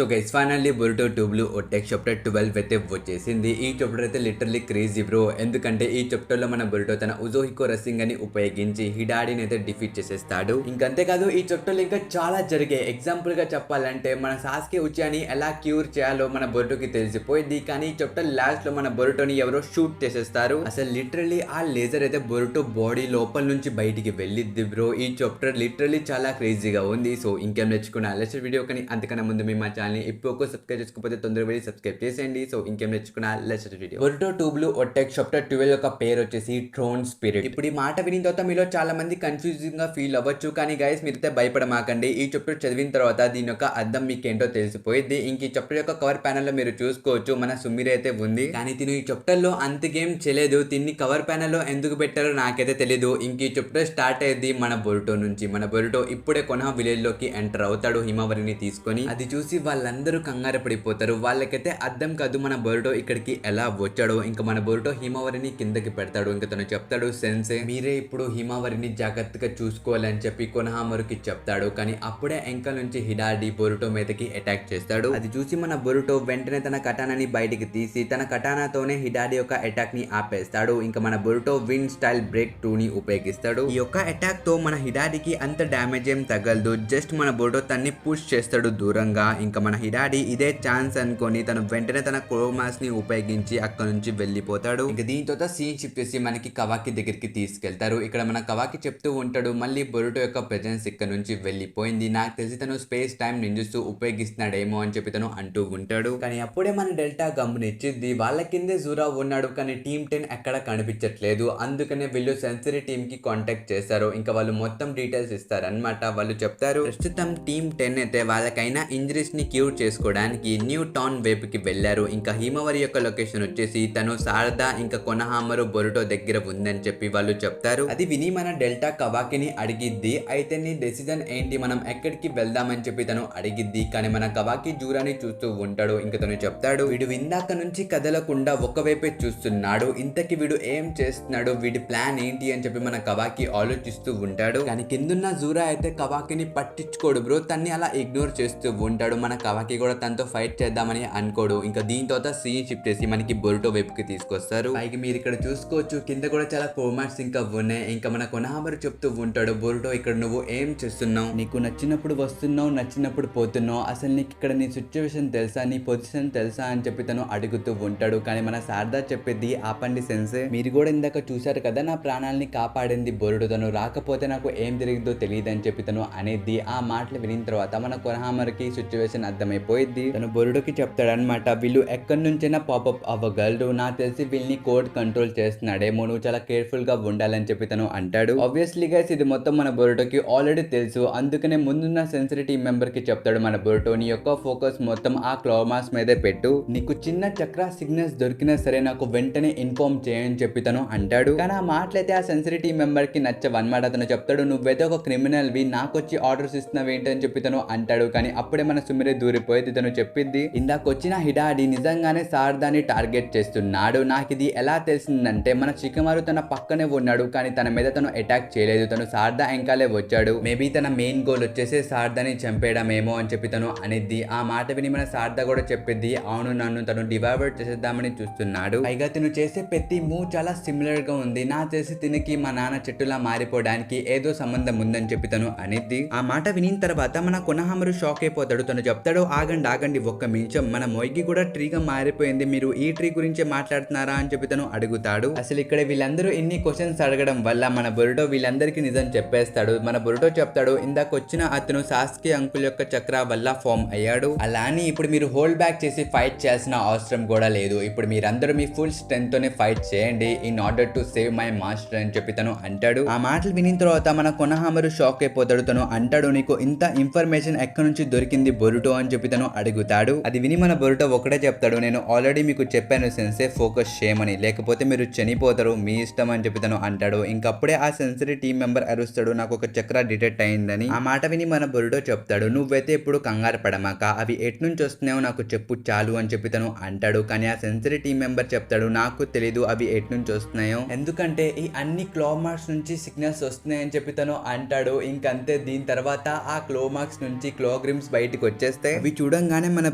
So guys finally Boruto 2 blue vortex chapter 12 అయితే వచ్చేసింది. ఈ చాప్టర్ అయితే లిటరల్లీ క్రేజీ బ్రో. ఎందుకంటే ఈ చాప్టర్ లో మన బొరుటో తన ఉజోహికో రసింగ్ అని ఉపయోగించి హిడాడిని అయితే డిఫీట్ చేసేస్తాడు. ఇంకంతేకాదు ఈ చాప్టర్ లో ఇంకా చాలా జరిగాయి. ఎగ్జాంపుల్ గా చెప్పాలంటే మన సాస్కే ఉచియాని ఎలా క్యూర్ చేయాలో మన బొరుటోకి తెలిసిపోయింది. కానీ ఈ చాప్టర్ లాస్ట్ లో మన బొరుటోని ఎవరో షూట్ చేసేస్తారు. అసలు లిటరల్లీ ఆ లేజర్ అయితే బొరుటో బాడీ లోపల నుంచి బయటికి వెళ్ళిద్ది బ్రో. ఈ చాప్టర్ లిటరల్లీ చాలా క్రేజీగా ఉంది. సో ఇంకేం నేర్చుకున్నా లెట్స్ వీడియో. కానీ అంతకన్నా ముందు మీ మా ఛానల్ ఇప్పుడు సబ్స్క్రైబ్ చేసుకోకపోతే తొందరగా వెళ్ళి సబ్స్క్రైబ్ చేసేయండి. సో ఇంకేం నేర్చుకున్నా let's video. Boruto 2 blue vortex chapter 12 యొక్క పేరు వచ్చేసి ట్రోన్ స్పిరిట్. ఇప్పుడు ఈ మాట విని తర్వాత మీలో చాలా మంది కన్ఫ్యూజింగ్ గా ఫీల్ అవ్వచ్చు. కానీ గైస్ మీరైతే భయపడమాకండి. ఈ చాప్టర్ చదివిన తర్వాత దీని యొక్క అర్థం మీకు ఏంటో తెలిసిపోయింది. ఇంక ఈ చాప్టర్ యొక్క కవర్ ప్యానల్ లో మీరు చూసుకోవచ్చు మన సుమిరి అయితే ఉంది. కానీ తిను ఈ చాప్టర్ లో అంత గేమ్ చేయలేదు. తిన్ని కవర్ ప్యానల్ లో ఎందుకు పెట్టారో నాకైతే తెలియదు. ఇంక ఈ చాప్టర్ స్టార్ట్ అయ్యేది మన బొరుటో నుంచి. మన బొరుటో ఇప్పుడే కొనహా విలేజ్ లోకి ఎంటర్ అవుతాడు హిమవరిని తీసుకొని. అది చూసి వాళ్ళందరూ కంగారు పడిపోతారు. వాళ్ళకైతే అర్థం కాదు మన బొరుటో ఇక్కడికి ఎలా వచ్చాడో. ఇంకా మన బొరుటో హిమవరిని కిందకి పెడతాడు. ఇంకా తను చెప్తాడు సెన్సే మీరే ఇప్పుడు హిమవరిని జాగ్రత్తగా చూసుకోవాలని చెప్పి కొనహామరుకి చెప్తాడు. కానీ అప్పుడే ఎంకల్ నుంచి హిడాడి బొరుటో మీదకి అటాక్ చేస్తాడు. అది చూసి మన బొరుటో వెంటనే తన కటానాని బయటికి తీసి తన కటానాతోనే హిడాడి యొక్క అటాక్ ని ఆపేస్తాడు. ఇంకా మన బొరుటో విండ్ స్టైల్ బ్రేక్ 2 ని ఉపయోగిస్తాడు. ఈ యొక్క అటాక్ తో మన హిడాడికి అంత డ్యామేజ్ ఏం తగలదు. జస్ట్ మన బొరుటో తన్ని పుష్ చేస్తాడు దూరంగా. ఇంకా మన హిడాడి ఇదే ఛాన్స్ అనుకొని తను వెంటనే తన క్రోమాస్ ని ఉపయోగించి అక్కడ నుంచి వెళ్ళిపోతాడు. ఇంకా దీంతో సీన్ షిఫ్ట్ చేసి మనకి కవాకి దగ్గరికి తీసుకెళ్తారు. ఇక్కడ మన కవాకి చెప్తూ ఉంటాడు మళ్ళీ బొరుటో యొక్క ప్రెజెన్స్ ఇక్కడ నుంచి వెళ్ళిపోయింది. నాకు తెలిసి తను స్పేస్ టైం నింజుస్తూ ఉపయోగిస్తున్నాడేమో అని చెప్పి తను అంటూ ఉంటాడు. కానీ అప్పుడే మన డెల్టా గమనించింది వాళ్ళ కిందే జూరా ఉన్నాడు. కానీ టీమ్ 10 ఎక్కడ కనిపించట్లేదు. అందుకనే వీళ్ళు సెన్సరీ టీమ్ కి కాంటాక్ట్ చేస్తారు. ఇంకా వాళ్ళు మొత్తం డీటెయిల్స్ ఇస్తారనమాట. వాళ్ళు చెప్తారు ప్రస్తుతం టీమ్ 10 అయితే వాళ్ళకైనా ఇంజరీస్ ని క్యూర్ చేసుకోవడానికి న్యూ టౌన్ వైపుకి వెళ్లారు. ఇంకా హిమవరి యొక్క లొకేషన్ వచ్చేసి తను శారదా ఇంకా కొనహామరు బొరుటో దగ్గర ఉందని చెప్పి వాళ్ళు చెప్తారు. అది విని మన డెల్టా కవాకిని అడిగిద్ది అయితే నీ డెసిజన్ ఏంటి, మనం ఎక్కడికి వెళ్దామని చెప్పి తను అడిగిద్ది. కానీ మన కవాకి జూరాని చూస్తూ ఉంటాడు. ఇంకా తను చెప్తాడు వీడు ఇందాక నుంచి కదలకుండా ఒకవైపే చూస్తున్నాడు. ఇంతకి వీడు ఏం చేస్తున్నాడు, వీడి ప్లాన్ ఏంటి అని చెప్పి మన కవాకి ఆలోచిస్తూ ఉంటాడు. కానీ కిందున్న జూరా అయితే కవాకిని పట్టించుకోడు బ్రో. తన్ని అలా ఇగ్నోర్ చేస్తూ ఉంటాడు. మన కవాకి కూడా తనతో ఫైట్ చేద్దామని అనుకోడు. ఇంకా దీంతో సీన్ షిఫ్ట్ చేసి మనకి బొరుటో వైపుకి తీసుకొస్తారు. పైకి మీరు ఇక్కడ చూసుకోవచ్చు కింద కూడా చాలా కోమాట్స్ ఇంకా ఉన్నాయి. ఇంకా మన కొనహామరు చెప్తూ ఉంటాడు బొరుటో ఇక్కడ నువ్వు ఏం చేస్తున్నావు, నీకు నచ్చినప్పుడు వస్తున్నావు నచ్చినప్పుడు పోతున్నావు, అసలు నీకు ఇక్కడ నీ సిచ్యువేషన్ తెలుసా, నీ పొజిషన్ తెలుసా అని చెప్పి తను అడుగుతూ ఉంటాడు. కానీ మన శారదా చెప్పేది ఆపండి సెన్సే, మీరు కూడా ఇందాక చూశారు కదా నా ప్రాణాలని కాపాడింది బొరుటో, తను రాకపోతే నాకు ఏం జరిగిందో తెలియదు అని చెప్పి తను అనేది. ఆ మాటలు వినిన తర్వాత మన కొనహామరుకి సిచ్యువేషన్ అర్థమైపోయింది. తను బొరుటోకి చెప్తాడనమాట వీళ్ళు ఎక్కడి నుంచైనా పాపప్ అవ్వగలరు, నాకు తెలిసి వీళ్ళని కోడ్ కంట్రోల్ చేస్తున్నాడేమో, నువ్వు చాలా కేర్ఫుల్ గా ఉండాలని చెప్పి తను అంటాడు. ఆబ్వియస్లీ గైస్ ఇది మొత్తం మన బొరుటోకి ఆల్రెడీ తెలుసు. అందుకనే ముందున్న సెన్సరీ టీమ్ మెంబర్ కి చెప్తాడు మన బొరుటో నీ యొక్క ఫోకస్ మొత్తం ఆ క్లోమాస్ మీదే పెట్టు, నీకు చిన్న చక్ర సిగ్నల్స్ దొరికినా సరే నాకు వెంటనే ఇన్ఫార్మ్ చేయని చెప్పి తను అంటాడు. కానీ ఆ మాటలైతే ఆ సెన్సరీ టీమ్ మెంబర్ కి నచ్చవన్నమాట. తను చెప్తాడు నువ్వైతే ఒక క్రిమినల్ వి, నాకు వచ్చి ఆర్డర్స్ ఇస్తున్నావు ఏంటి అని చెప్పి తను అంటాడు. కానీ అప్పుడే మన సుమిరే దూరిపోయేది. తను చెప్పింది ఇందాక వచ్చిన హిడాడి నిజంగానే శారదాని టార్గెట్ చేస్తున్నాడు. నాకు ఇది ఎలా తెలిసిందంటే మన షికమారు తన పక్కనే ఉన్నాడు కానీ తన మీద తను అటాక్ చేయలేదు. తను శారదా ఎంకాలే వచ్చాడు. మేబీ తన మెయిన్ గోల్ వచ్చేసి శారదాని చంపేయడమేమో అని చెప్పి తను అనేది. ఆ మాట విని మన శారదా కూడా చెప్పింది అవును నన్ను తను డివైవర్ట్ చేసేద్దామని చూస్తున్నాడు. పైగా తిను చేసే ప్రతి మూవ్ చాలా సిమిలర్ గా ఉంది. నా చేసి తినికి మా నాన్న చెట్టులా మారిపోవడానికి ఏదో సంబంధం ఉందని చెప్పి తను అనేది. ఆ మాట వినిన తర్వాత మన కొనహామరు షాక్ అయిపోతాడు. తను చెప్తాడు ఆగండి ఒక్క నిమిషం, మన మొయ్యి కూడా ట్రీగా మారిపోయింది, మీరు ఈ ట్రీ గురించి మాట్లాడుతున్నారా అని చెప్పి తను అడుగుతాడు. అసలు ఇక్కడ వీళ్ళందరూ ఎన్ని క్వశ్చన్స్ అడగడం వల్ల మన బొరుటో వీళ్ళందరికీ నిజం చెప్పేస్తాడు. మన బొరుటో చెప్తాడు ఇందాక వచ్చిన అతను సాస్కే అంకుల్ యొక్క చక్ర వల్ల ఫామ్ అయ్యాడు. అలా అని ఇప్పుడు మీరు హోల్డ్ బ్యాక్ చేసి ఫైట్ చేయాల్సిన అవసరం కూడా లేదు. ఇప్పుడు మీరందరూ మీ ఫుల్ స్ట్రెంత్ తోనే ఫైట్ చేయండి in order to save my master అని చెప్పి తను అంటాడు. ఆ మాటలు వినిన తర్వాత మన కొనహామరు షాక్ అయిపోతాడు. తను అంటాడు నీకు ఇంత ఇన్ఫర్మేషన్ ఎక్కడి నుంచి దొరికింది బొరుటో అని చెప్పి తను అడుగుతాడు. అది విని మన బొరుటో ఒకటే చెప్తాడు నేను ఆల్రెడీ మీకు చెప్పాను సెన్సే ఫోకస్ చేయమని, లేకపోతే మీరు చనిపోతారు, మీ ఇష్టం అని చెప్పి తను అంటాడు. ఇంకప్పుడే ఆ సెన్సరీ టీమ్ మెంబర్ అరుస్తాడు నాకు ఒక చక్ర డిటెక్ట్ అయిందని. ఆ మాట విని మన బొరుటో చెప్తాడు నువ్వైతే ఇప్పుడు కంగారు పడమాక, అవి ఎటు నుంచి వస్తున్నాయో నాకు చెప్పు చాలు అని చెప్పి తను అంటాడు. కానీ ఆ సెన్సరీ టీమ్ మెంబర్ చెప్తాడు నాకు తెలీదు అవి ఎటు నుంచి వస్తున్నాయో, ఎందుకంటే ఈ అన్ని క్లోమార్క్స్ నుంచి సిగ్నల్స్ వస్తున్నాయని చెప్పి తను అంటాడు. ఇంకంతే దీని తర్వాత ఆ క్లోమార్క్స్ నుంచి క్లోగ్రిమ్స్ బయటకు వచ్చేస్తే అంటే అవి చూడంగానే మన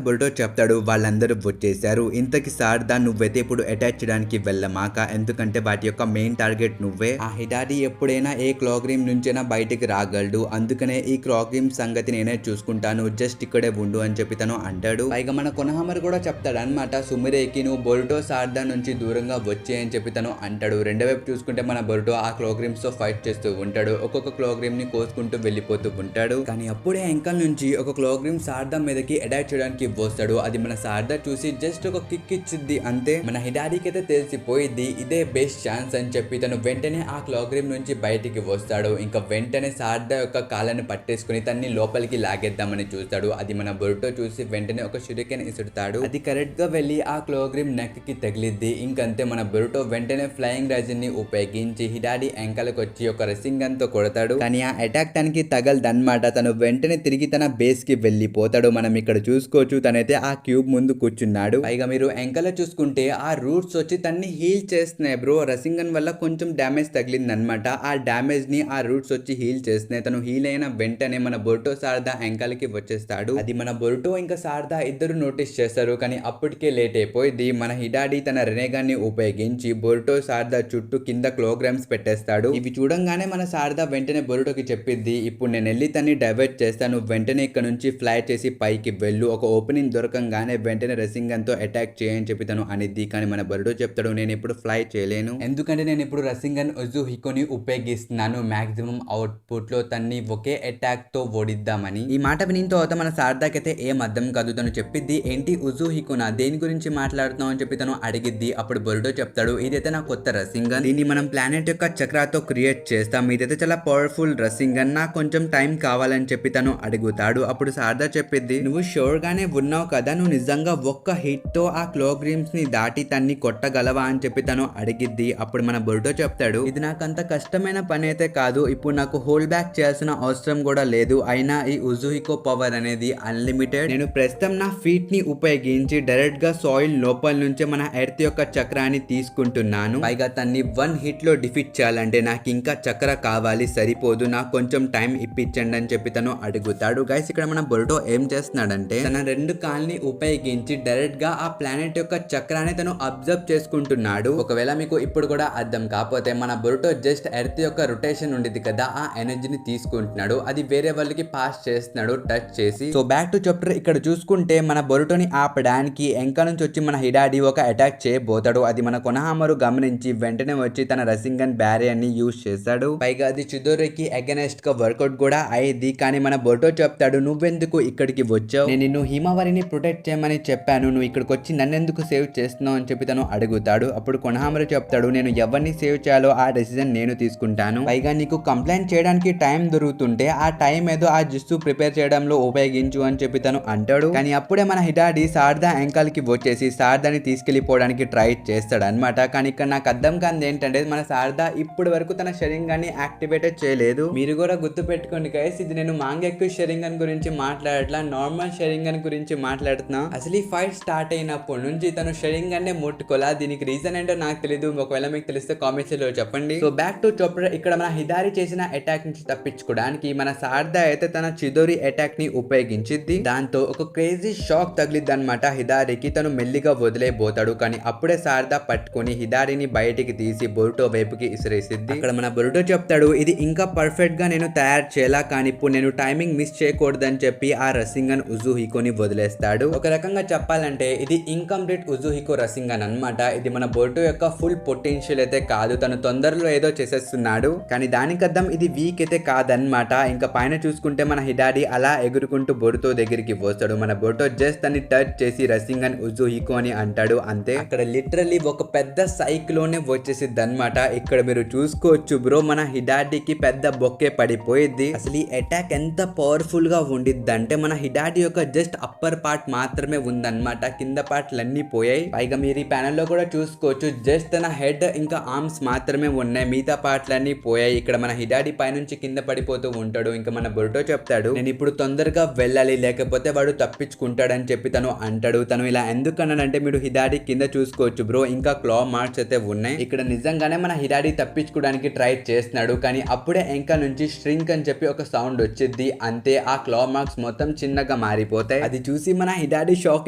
బొరుటో చెప్తాడు వాళ్ళందరూ వచ్చేసారు, ఇంతకి సారదా నువ్వైతే ఇప్పుడు అటాచ్ చేయడానికి వెళ్ళమాక, ఎందుకంటే వాటి యొక్క మెయిన్ టార్గెట్ నువ్వే. ఆ హిడారి ఎప్పుడైనా ఏ క్లాక్ రూమ్ నుంచైనా బయటికి రాగలడు, అందుకనే ఈ క్లాక్ రూమ్ సంగతి నేనే చూసుకుంటాను, జస్ట్ ఇక్కడే ఉండు అని చెప్పి తను అంటాడు. పైగా మన కొనహామర్ కూడా చెప్తాడు అనమాట, సుమిరేకి నువ్వు బొరుటో సారదా నుంచి దూరంగా వచ్చే అని చెప్పి తను అంటాడు. రెండో వైపు చూసుకుంటే మన బొరుటో ఆ క్లాక్ రూమ్స్ తో ఫైట్ చేస్తూ ఉంటాడు, ఒక్కొక్క క్లాక్ రూమ్ ని కోసుకుంటూ వెళ్ళిపోతూ ఉంటాడు. కానీ అప్పుడే ఎంకల్ నుంచి ఒక క్లాక్ రూమ్ సారదా మీదకి అటాక్ చేయడానికి వస్తాడు. అది మన సారదా చూసి జస్ట్ ఒక కిక్ ఇచ్చిద్ది అంతే. మన హిడారికి అయితే తెలిసిపోయింది ఇదే బెస్ట్ ఛాన్స్ అని చెప్పి తను వెంటనే ఆ క్లాక్ రూమ్ నుంచి బయటికి వస్తాడు. ఇంకా వెంటనే సారదా యొక్క కాళ్ళని పట్టేసుకుని తన్ని లోపలికి లాగేద్దామని చూస్తాడు. అది మన బొరుటో చూసి వెంటనే ఒక షురికెన్ ఇసురుతాడు. అది కరెక్ట్ గా వెళ్ళి ఆ క్లాక్ రూమ్ నెక్ కి తగిలిద్ది. ఇంకంతే మన బొరుటో వెంటనే ఫ్లయింగ్ రైజిన్ ని ఉపయోగించి హిడాడి ఎంకలకు వచ్చి ఒక రెసింగ్ గన్ తో కొడతాడు. కానీ ఆ అటాక్ తనకి తగలదన్నమాట. తను వెంటనే తిరిగి తన బేస్ కి వెళ్ళిపోతాడు. మనం ఇక్కడ చూసుకోవచ్చు తనైతే ఆ క్యూబ్ ముందు కూర్చున్నాడు. పైగా మీరు ఎంకలో చూసుకుంటే ఆ రూట్స్ వచ్చి తన్ని హీల్ చేస్తున్నాయి బ్రో. రెసింగ్ గన్ వల్ల కొంచెం డ్యామేజ్ తగిలింది అనమాట. ఆ డ్యామేజ్ ని ఆ రూట్స్ వచ్చి హీల్ చేస్తున్నాయి. తను హీల్ అయిన వెంటనే మన బొరుటో సారదా ఎంకలకి వచ్చేస్తాడు. అది మన బొరుటో ఇంకా సారదా ఇద్దరు నోటీస్ చేస్తారు. కానీ అప్పటికే లేట్ అయిపోయింది. మన హిడాడి తన రెనేగాన్ని ఉపయోగించి బొరుటో సారదా చుట్టూ కింద క్లోగ్రామ్స్ పెట్టేస్తాడు. ఇవి చూడంగానే మన సారదా వెంటనే బొరుటోకి చెప్పిద్ది, ఇప్పుడు నేను వెళ్ళి తన్ని డైవర్ట్ చేస్తాను, వెంటనే ఇక్కడ నుంచి ఫ్లై చేసి పైకి వెళ్ళు, ఒక ఓపెనింగ్ దొరకంగానే వెంటనే రెసింగ్ గన్ తో అటాక్ చేయని చెప్పి తను అనిద్ది. కానీ మన బొరుటో చెప్తాడు, నేను ఇప్పుడు ఫ్లై చేయలేను, ఎందుకంటే నేను ఇప్పుడు రెసింగ్ గన్ ఉజుహికోని ఉపయోగిస్తున్నాను, మాక్సిమం అవుట్పుట్ లో తన్ని ఒకే అటాక్ తో ఓడిద్దామని. ఈ మాట విని తర్వాత మన సారదాకైతే ఏం అర్థం కాదు. తను చెప్పిద్ది, ఏంటి ఉజుహికోనా, దేని గురించి మాట్లాడుతున్నావు అని చెప్పి తను అడిగిద్ది. అప్పుడు బొరుటో చెప్తాడు, ఇదైతే నా కొత్త రెసింగ్ గన్, దీన్ని మనం ప్లానెట్ యొక్క చక్రాతో క్రియేట్ చేస్తాం, ఇదైతే చాలా పవర్ఫుల్ రెసింగ్ గన్, నాకు కొంచెం టైం కావాలని చెప్పి తను అడుగుతాడు. అప్పుడు సారదా చెప్పిద్ది, నువ్వు షూర్ గానే ఉన్నావు కదా, నువ్వు నిజంగా ఒక్క హిట్ తో ఆ క్లాక్ రూమ్స్ ని దాటి తన్ని కొట్టగలవా అని చెప్పి తను అడిగిద్ది. అప్పుడు మన బొరుటో చెప్తాడు, ఇది నాకు అంత కష్టమైన పని అయితే కాదు, ఇప్పుడు నాకు హోల్డ్ బ్యాక్ చేయాల్సిన అవసరం కూడా లేదు, అయినా ఈ ఉజుహికో పవర్ అనేది అన్లిమిటెడ్, నేను ప్రస్తుతం నా ఫీట్ ని ఉపయోగించి డైరెక్ట్ గా సాయిల్ లోపల నుంచే మన ఎర్త్ యొక్క చక్రాన్ని తీసుకుంటున్నాను, పైగా తన్ని వన్ హిట్ లో డిఫీట్ చేయాలంటే నాకు ఇంకా చక్ర కావాలి, సరిపోదు, నాకు కొంచెం టైం ఇప్పించండి అని చెప్పి తను అడుగుతాడు. గైస్ ఇక్కడ మన బొరుటో ఏం చేస్తున్నాడంటే తన రెండు కాల్ని ఉపయోగించి డైరెక్ట్ గా ఆ ప్లానెట్ యొక్క చక్రాన్ని తను అబ్జర్వ్ చేసుకుంటున్నాడు. ఒకవేళ మీకు ఇప్పుడు కూడా అర్థం కాకపోతే మన బొరుటో జస్ట్ ఎర్త్ యొక్క రొటేషన్ ఉండేది కదా, ఆ ఎనర్జీని తీసుకుంటున్నాడు, అది వేరే వాళ్ళకి పాస్ చేస్తున్నాడు టచ్ చేసి. సో బ్యాక్ టు చాప్టర్ ఇక్కడ చూసుకుంటే మన బొరుటోని ఆపడానికి ఎంక నుంచి వచ్చి మన హిడాడి ఒక అటాక్ చేయబోతాడు. అది మన కొనహామరు గమనించి వెంటనే వచ్చి తన రెసింగ్ గన్ బ్యారియర్ ని యూజ్ చేశాడు. పైగా అది చిదోరికి అగెనెస్ట్ గా వర్కౌట్ కూడా అయ్యింది. కానీ మన బొరుటో చెప్తాడు, నువ్వెందుకు ఇక్కడికి వచ్చావు, నేను నిన్ను హిమవారిని ప్రొటెక్ట్ చేయమని చెప్పాను, నువ్వు ఇక్కడికి వచ్చి నన్నెందుకు సేవ్ చేస్తున్నావు అని చెప్పి తను అడుగుతాడు. అప్పుడు కొనహామరు చెప్తాడు, నేను ఎవరిని సేవ్ చేయాలో ఆ డెసిజన్ నేను తీసుకుంటాను, పైగా నీకు కంప్లైంట్ చేయడానికి టైం దొరుకుతుంటే ఆ టైం ఏదో ఆ జిస్సు ప్రిపేర్ చేయడంలో ఉపయోగించు అని చెప్పి తను అంటాడు. కానీ అప్పుడే మన హిడాడి సారదా ఎంకల్ కి వచ్చేసి సారదాని తీసుకెళ్లిపోవడానికి ట్రై చేస్తాడు అనమాట. కానీ ఇక్కడ నాకు అర్థం కానిది ఏంటంటే మన సారదా ఇప్పటి వరకు తన షరింగాన్ని యాక్టివేటెడ్ చేయలేదు. మీరు కూడా గుర్తు పెట్టుకోండి గైస్, ఇది నేను మాంగెక్కు షరింగన్ గురించి మాట్లాడట్లా, నార్మల్ షరింగన్ గురించి మాట్లాడుతున్నా. అసలు ఈ ఫైట్ స్టార్ట్ అయినప్పటి నుంచి తను షరింగన్నే ముట్టుకోలా, దీనికి రీజన్ ఏంటో నాకు తెలియదు, ఒకవేళ మీకు తెలిస్తే కామెంట్స్ లో చెప్పండి. సో బ్యాక్ టు చాప్టర్ ఇక్కడ మన హిదారి చేసిన అటాక్ నుంచి తప్పించుకోవడానికి మన సారదా అయితే తన చిదోరి అటాక్ ని ఉపయోగించింది. దాంతో ఒక క్రేజీ షాక్ తగిలిద్ది అనమాట హిదారికి, తను మెల్లిగా వదిలేపోతాడు. కానీ అప్పుడే సారదా పట్టుకొని హిదారిని బయటికి తీసి బొరుటో వైపుకి ఇసిరేసిద్ది. అక్కడ మన బొరుటో చెప్తాడు, ఇది ఇంకా పర్ఫెక్ట్ గా నేను తయారు చేయాలా, కానీ ఇప్పుడు నేను టైమింగ్ మిస్ చేయకూడదని చెప్పి ఆ రెసింగ్ గన్ ఉజుహికోని వదిలేస్తాడు. ఒక రకంగా చెప్పాలంటే ఇది ఇన్కంప్లీట్ ఉజుహికో రెసింగ్ గన్ అనమాట. ఇది మన బొరుటో యొక్క ఫుల్ పొటెన్షియల్ అయితే కాదు, తను తొందరలో ఏదో చేసేస్తున్నాడు, కానీ దానికి అర్థం ఇది వీక్ అయితే కాదనమాట. ఇంకా పైన చూసుకుంటే మన హిడాడి అలా ఎగురుకుంటూ బొరుటో దగ్గరికి వస్తాడు. మన బొరుటో జస్ట్ తన్ని టచ్ చేసి రెసింగ్ గన్ ఉజుహికో అని అంటాడు అంతే. అక్కడ లిటరల్లీ ఒక పెద్ద సైక్లోనే వచ్చేసిద్ది అనమాట. ఇక్కడ మీరు చూసుకోవచ్చు బ్రో, మన హిడాడికి పెద్ద బొక్కే పడిపోయింది. అసలు ఈ అటాక్ ఎంత పవర్ఫుల్ గా ఉండిద్ది అంటే మన హిడాడి యొక్క జస్ట్ అప్పర్ పార్ట్ మాత్రమే ఉందన్నమాట, కింద పార్ట్లన్నీ పోయాయి. పైగా మీరు ఈ ప్యానెల్ లో కూడా చూసుకోవచ్చు జస్ట్ తన హెడ్ ఇంకా ఆర్మ్స్ మాత్రమే ఉన్నాయి, మిగతా పార్ట్లన్నీ పోయాయి. ఇక్కడ మన హిడాడి పైనుంచి కింద పడిపోతూ ఉంటాడు. ఇంకా మన బొరుటో చెప్తాడు, నేను ఇప్పుడు తొందరగా వెళ్ళాలి, లేకపోతే వాడు తప్పించుకుంటాడని చెప్పి తను అంటాడు. తను ఇలా ఎందుకు అన్నాడంటే మీరు హిడాడి కింద చూసుకోవచ్చు బ్రో, ఇంకా క్లా మార్క్స్ అయితే ఉన్నాయి. ఇక్కడ నిజంగానే మన హిడాడి తప్పించుకోవడానికి ట్రై చేస్తున్నాడు. కానీ అప్పుడే ఇంకా నుంచి ష్రింక్ అని చెప్పి ఒక సౌండ్ వచ్చింది అంతే. ఆ క్లా మార్క్స్ మొత్తం చిన్న చిన్నగా మారిపోతాయి. అది చూసి మన హిడాడి షాక్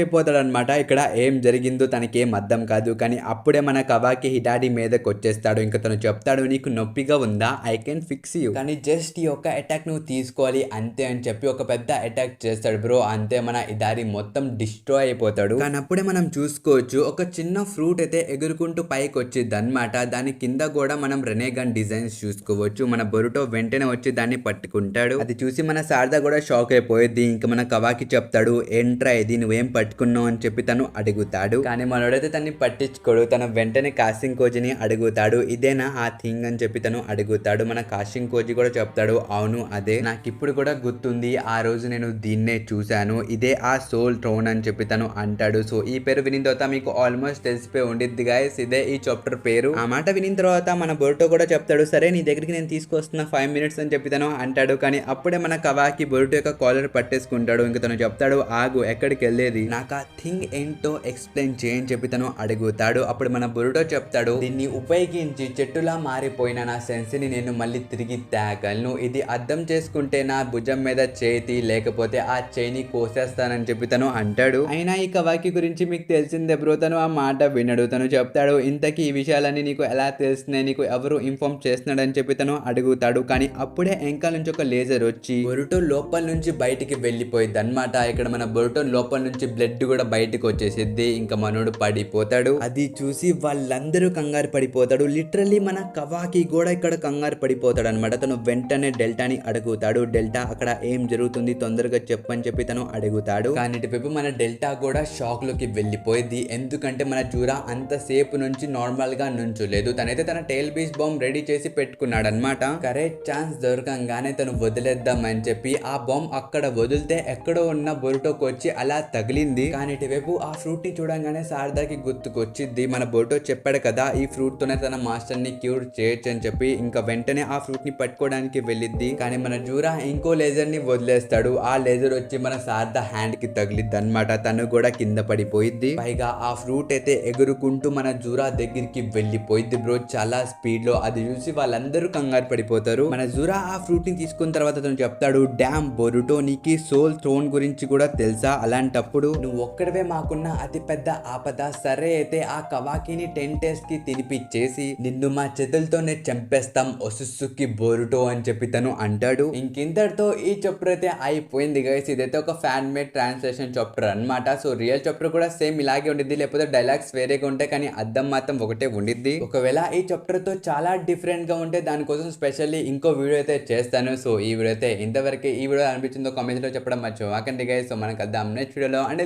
అయిపోతాడు అనమాట. ఇక్కడ ఏం జరిగిందో తనకేం అర్థం కాదు. కానీ అప్పుడే మన కవాకి హిడాడి మీదకి వచ్చేస్తాడు. ఇంకా తను చెప్తాడు, నీకు నొప్పిగా ఉందా, ఐ కెన్ ఫిక్స్ యూ, కానీ జస్ట్ ఈ ఒక్క అటాక్ నువ్వు తీసుకోవాలి అంతే అని చెప్పి ఒక పెద్ద అటాక్ చేస్తాడు బ్రో. అంతే మన హిడాడి మొత్తం డిస్ట్రాయ్ అయిపోతాడు. కానీ అప్పుడే మనం చూసుకోవచ్చు ఒక చిన్న ఫ్రూట్ అయితే ఎగురుకుంటూ పైకి వచ్చింది అనమాట. దాని కింద కూడా మనం రెనేగన్ డిజైన్స్ చూసుకోవచ్చు. మన బొరుటో వెంటనే వచ్చి దాన్ని పట్టుకుంటాడు. అది చూసి మన శారదా కూడా షాక్ అయిపోయింది. ఇంకా మన కవాకి చెప్తాడు, ఏంట్రా ఇది నువ్వేం పట్టుకున్నావు అని చెప్పి తను అడుగుతాడు. కానీ మనోడైతే తన్ని పట్టించుకోడు. తన వెంటనే కాస్టింగ్ కోచ్ని అడుగుతాడు, ఇదేనా ఆ థింగ్ అని చెప్పి తను అడుగుతాడు. మన కాస్టింగ్ కోచ్ కూడా చెప్తాడు, అవును అదే, నాకు ఇప్పుడు కూడా గుర్తుంది, ఆ రోజు నేను దీన్నే చూశాను, ఇదే ఆ సోల్ థ్రోన్ అని చెప్పి తను అంటాడు. సో ఈ పేరు వినిన తర్వాత మీకు ఆల్మోస్ట్ తెలిసిపోయి ఉండిద్ది గైస్, ఇదే ఈ చాప్టర్ పేరు. ఆ మాట వినిన తర్వాత మన బొరుటో కూడా చెప్తాడు, సరే నీ దగ్గరికి నేను తీసుకొస్తున్నా 5 minutes అని చెప్పి తను అంటాడు. కానీ అప్పుడే మన కవాకి బొరుటో యొక్క కాలర్ పట్టేసుకుంటాడు. ఇంకా తను చెప్తాడు, ఆగు, ఎక్కడికి వెళ్ళేది, నాకు ఆ థింగ్ ఏంటో ఎక్స్ప్లెయిన్ చేయని చెప్పి తను అడుగుతాడు. అప్పుడు మన బొరుటో చెప్తాడు, దీన్ని ఉపయోగించి చెట్టులా మారిపోయిన నా సెన్స్ని నేను మళ్ళీ తిరిగి తేగలను, ఇది అర్థం చేసుకుంటే నా భుజం మీద చేతి లేకపోతే ఆ చేయిని కోసేస్తానని చెప్పి తను అంటాడు. అయినా ఈ కవాకి గురించి మీకు తెలిసిందే బ్రో, తను ఆ మాట వినడు. తను చెప్తాడు, ఇంతకీ ఈ విషయాలన్నీ నీకు ఎలా తెలుస్తున్నాయి, నీకు ఎవరు ఇన్ఫార్మ్ చేస్తున్నాడని చెప్పి తను అడుగుతాడు. కానీ అప్పుడే వెనకాల నుంచి ఒక లేజర్ వచ్చి బొరుటో లోపల నుంచి బయటికి వెళ్ళిపోయింది అనమాట. ఇక్కడ మన బొరుటో లోపల నుంచి బ్లడ్ కూడా బయటకు వచ్చేసిద్ది. ఇంకా మనోడు పడిపోతాడు. అది చూసి వాళ్ళందరూ కంగారు పడిపోతాడు. లిటరల్లీ మన కవాకి కూడా ఇక్కడ కంగారు పడిపోతాడు అనమాట. తను వెంటనే డెల్టాని అడుగుతాడు, డెల్టా అక్కడ ఏం జరుగుతుంది తొందరగా చెప్పని చెప్పి తను అడుగుతాడు. కానీ ఇటువైపు మన డెల్టా కూడా షాక్ లోకి వెళ్ళిపోయింది. ఎందుకంటే మన జూరా అంతసేపు నుంచి నార్మల్ గా నుంచోలేదు. తనైతే తన టైల్ బీస్ బాంబ్ రెడీ చేసి పెట్టుకున్నాడు అనమాట. కరెక్ట్ ఛాన్స్ దొరకంగానే తను వదిలేద్దాం అని చెప్పి ఆ బాంబ్ అక్కడ వదిలితే ఎక్కడో ఉన్న బొరుటోకి వచ్చి అలా తగిలింది. కానీ ఇటువైపు ఆ ఫ్రూట్ ని చూడంగానే శారదాకి గుర్తుకొచ్చిద్ది, మన బొరుటో చెప్పాడు కదా ఈ ఫ్రూట్ తోనే తన మాస్టర్ ని క్యూర్ చేయొచ్చు అని చెప్పి. ఇంకా వెంటనే ఆ ఫ్రూట్ ని పట్టుకోవడానికి వెళ్ళిద్ది. కానీ మన జూరా ఇంకో లేజర్ ని వదిలేస్తాడు. ఆ లేజర్ వచ్చి మన శారదా హ్యాండ్ కి తగిలిద్ది అనమాట. తను కూడా కింద పడిపోయిద్ది. పైగా ఆ ఫ్రూట్ అయితే ఎగురుకుంటూ మన జూరా దగ్గరికి వెళ్ళిపోయిద్ది బ్రో, చాలా స్పీడ్ లో. అది చూసి వాళ్ళందరూ కంగారు పడిపోతారు. మన జూరా ఆ ఫ్రూట్ ని తీసుకున్న తర్వాత తను చెప్తాడు, డ్యామ్ బొరుటో, నీకి సోల్ థ్రోన్ గురించి కూడా తెలుసా, అలాంటప్పుడు నువ్వు ఒక్కడవే మాకున్న అతి పెద్ద ఆపద. సరే అయితే ఆ కవాకిని 10 days కి తినిపిచ్చేసి నిన్ను మా చేతులతోనే చంపేస్తాం ఒసుస్సుకి బొరుటో అని చెప్పి తను అంటాడు. ఇంకింతటితో ఈ చాప్టర్ అయితే అయిపోయింది గైస్. ఇదైతే ఒక ఫ్యాన్ మేడ్ ట్రాన్స్లేషన్ చాప్టర్ అనమాట. సో రియల్ చాప్టర్ కూడా సేమ్ ఇలాగే ఉండిద్ది, లేకపోతే డైలాగ్స్ వేరేగా ఉంటాయి కానీ అర్థం మాత్రం ఒకటే ఉండిద్ది. ఒకవేళ ఈ చాప్టర్ తో చాలా డిఫరెంట్ గా ఉంటే దానికోసం స్పెషల్లీ ఇంకో వీడియో అయితే చేస్తాను. సో ఈ వీడియో అయితే ఇంతవరకు. ఈ వీడియో అనిపించిందో కామెంట్ లో చెప్పడం మర్చిపోకండి గైస్. సో మనకు అర్థం నెక్స్ట్ వీడియోలో. And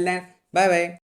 by by.